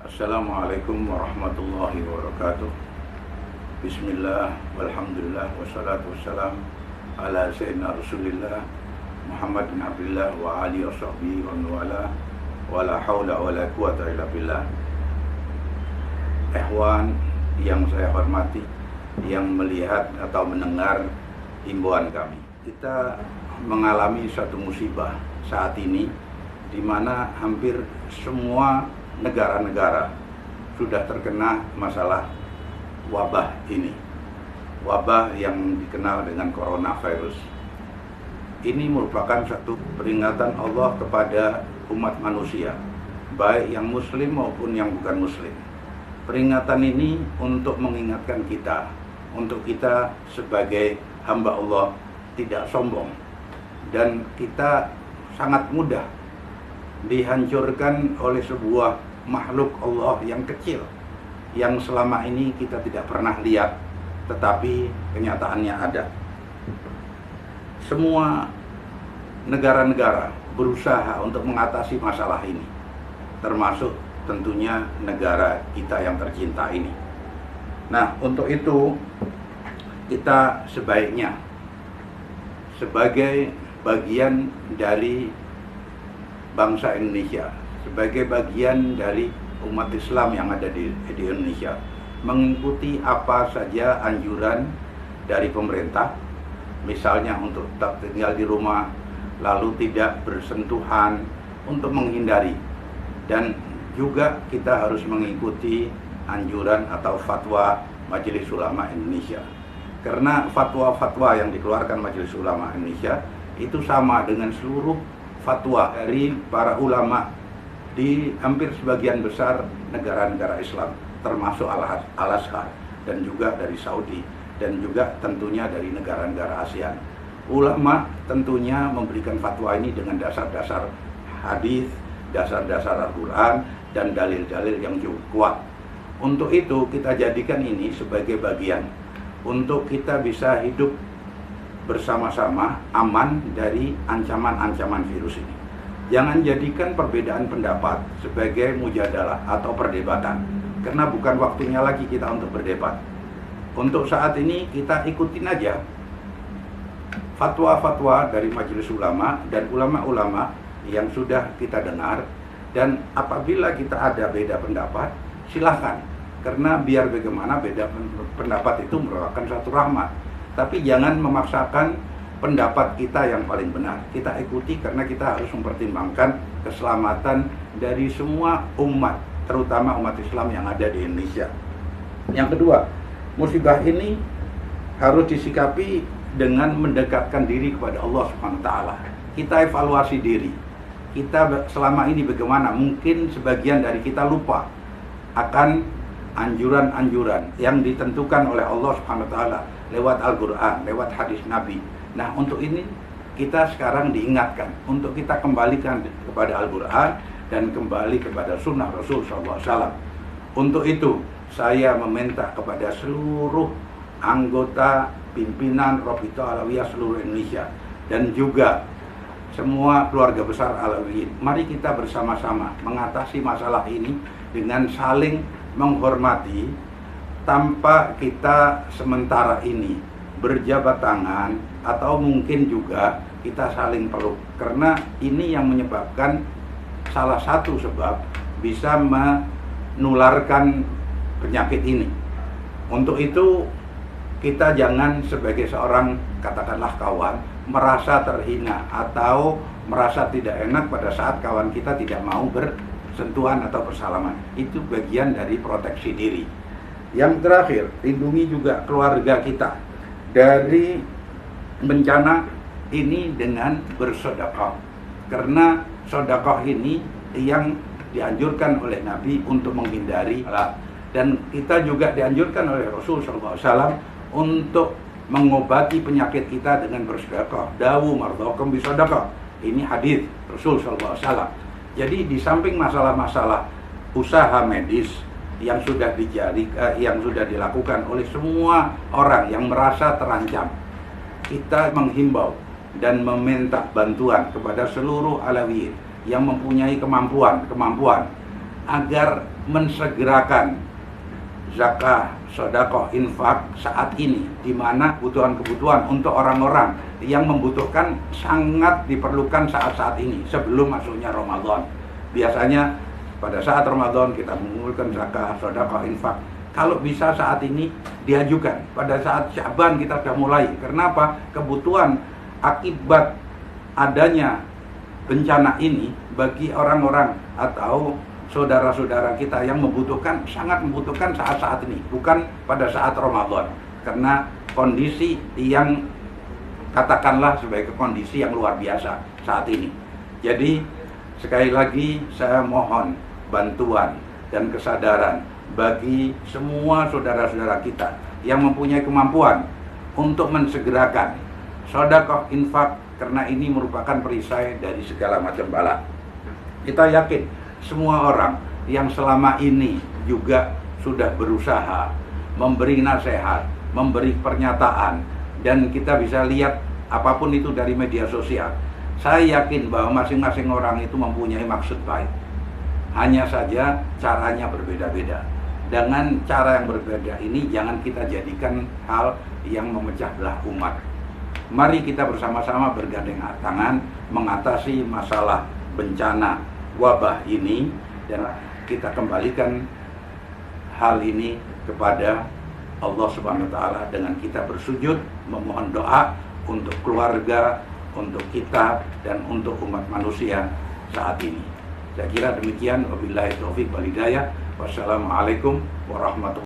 Assalamualaikum warahmatullahi wabarakatuh. Bismillah, walhamdulillah, wassalatu wassalam ala sayyidina Rasulillah Muhammad bin Abdullah wa alihi wa sahbihi wa wala wala hawla wala quwata illa billah. Ikhwan yang saya hormati, yang melihat atau mendengar himbauan kami, kita mengalami satu musibah saat ini di mana hampir semua negara-negara sudah terkena masalah wabah ini. Wabah yang dikenal dengan coronavirus. Ini merupakan satu peringatan Allah kepada umat manusia, baik yang muslim maupun yang bukan muslim. Peringatan ini untuk mengingatkan kita, untuk kita sebagai hamba Allah tidak sombong. Dan kita sangat mudah dihancurkan oleh sebuah makhluk Allah yang kecil, yang selama ini kita tidak pernah lihat, tetapi kenyataannya ada. Semua negara-negara berusaha untuk mengatasi masalah ini, termasuk tentunya negara kita yang tercinta ini. Nah, untuk itu kita sebaiknya sebagai bagian dari bangsa Indonesia, sebagai bagian dari umat Islam yang ada di Indonesia, mengikuti apa saja anjuran dari pemerintah, misalnya untuk tetap tinggal di rumah, lalu tidak bersentuhan, untuk menghindari. Dan juga kita harus mengikuti anjuran atau fatwa Majelis Ulama Indonesia, karena fatwa-fatwa yang dikeluarkan Majelis Ulama Indonesia itu sama dengan seluruh fatwa dari para ulama di hampir sebagian besar negara-negara Islam, termasuk Al-Azhar dan juga dari Saudi dan juga tentunya dari negara-negara ASEAN. Ulama tentunya memberikan fatwa ini dengan dasar-dasar hadis, dasar-dasar Al-Quran dan dalil-dalil yang cukup kuat. Untuk itu kita jadikan ini sebagai bagian untuk kita bisa hidup bersama-sama aman dari ancaman-ancaman virus ini. Jangan jadikan perbedaan pendapat sebagai mujadalah atau perdebatan, karena bukan waktunya lagi kita untuk berdebat. Untuk saat ini kita ikutin aja fatwa-fatwa dari Majelis Ulama dan ulama-ulama yang sudah kita dengar. Dan apabila kita ada beda pendapat, silahkan, karena biar bagaimana beda pendapat itu merupakan satu rahmat. Tapi jangan memaksakan pendapat kita yang paling benar. Kita ikuti karena kita harus mempertimbangkan keselamatan dari semua umat, terutama umat Islam yang ada di Indonesia. Yang kedua, musibah ini harus disikapi dengan mendekatkan diri kepada Allah Subhanahu wa taala. Kita evaluasi diri. Kita selama ini bagaimana? Mungkin sebagian dari kita lupa akan anjuran-anjuran yang ditentukan oleh Allah Subhanahu wa taala lewat Al-Quran, lewat hadis Nabi. Nah, untuk ini kita sekarang diingatkan untuk kita kembalikan kepada Al-Quran dan kembali kepada sunnah Rasul SAW. Untuk itu saya meminta kepada seluruh anggota pimpinan Rabithah Alawiyah seluruh Indonesia dan juga semua keluarga besar Alawiyin, mari kita bersama-sama mengatasi masalah ini dengan saling menghormati, tanpa kita sementara ini berjabat tangan atau mungkin juga kita saling peluk, karena ini yang menyebabkan salah satu sebab bisa menularkan penyakit ini. Untuk itu kita jangan sebagai seorang katakanlah kawan merasa terhina atau merasa tidak enak pada saat kawan kita tidak mau bersentuhan atau bersalaman. Itu bagian dari proteksi diri. Yang terakhir, lindungi juga keluarga kita dari bencana ini dengan bersedekah. Karena sedekah ini yang dianjurkan oleh Nabi untuk menghindari, dan kita juga dianjurkan oleh Rasul SAW untuk mengobati penyakit kita dengan bersedekah. Dawu mardhakum bisedekah. Ini hadis Rasul SAW. Jadi di samping masalah-masalah usaha medis yang sudah dilakukan oleh semua orang yang merasa terancam, kita menghimbau dan meminta bantuan kepada seluruh Alawiyin yang mempunyai kemampuan agar mensegerakan zakah, sedekah, infak saat ini, di mana kebutuhan-kebutuhan untuk orang-orang yang membutuhkan sangat diperlukan saat-saat ini sebelum masuknya Ramadan. Biasanya pada saat Ramadan kita mengumpulkan zakah, sedekah, infak. Kalau bisa saat ini diajukan. Pada saat Sya'ban kita sudah mulai. Kenapa? Kebutuhan akibat adanya bencana ini bagi orang-orang atau saudara-saudara kita yang membutuhkan, sangat membutuhkan saat-saat ini, bukan pada saat Ramadan. Karena kondisi yang katakanlah sebagai kondisi yang luar biasa saat ini. Jadi sekali lagi saya mohon bantuan dan kesadaran bagi semua saudara-saudara kita yang mempunyai kemampuan untuk mensegerakan sedekah, infak, karena ini merupakan perisai dari segala macam bala. Kita yakin semua orang yang selama ini juga sudah berusaha memberi nasihat, memberi pernyataan, dan kita bisa lihat apapun itu dari media sosial. Saya yakin bahwa masing-masing orang itu mempunyai maksud baik. Hanya saja caranya berbeda-beda. Dengan cara yang berbeda ini jangan kita jadikan hal yang memecah belah umat. Mari kita bersama-sama bergandengan tangan mengatasi masalah bencana wabah ini, dan kita kembalikan hal ini kepada Allah Subhanahu wa taala dengan kita bersujud memohon doa untuk keluarga, untuk kita, dan untuk umat manusia saat ini. Saya kira demikian. Wabillahi taufiq wal hidayah. Wassalamualaikum warahmatullahi wabarakatuh.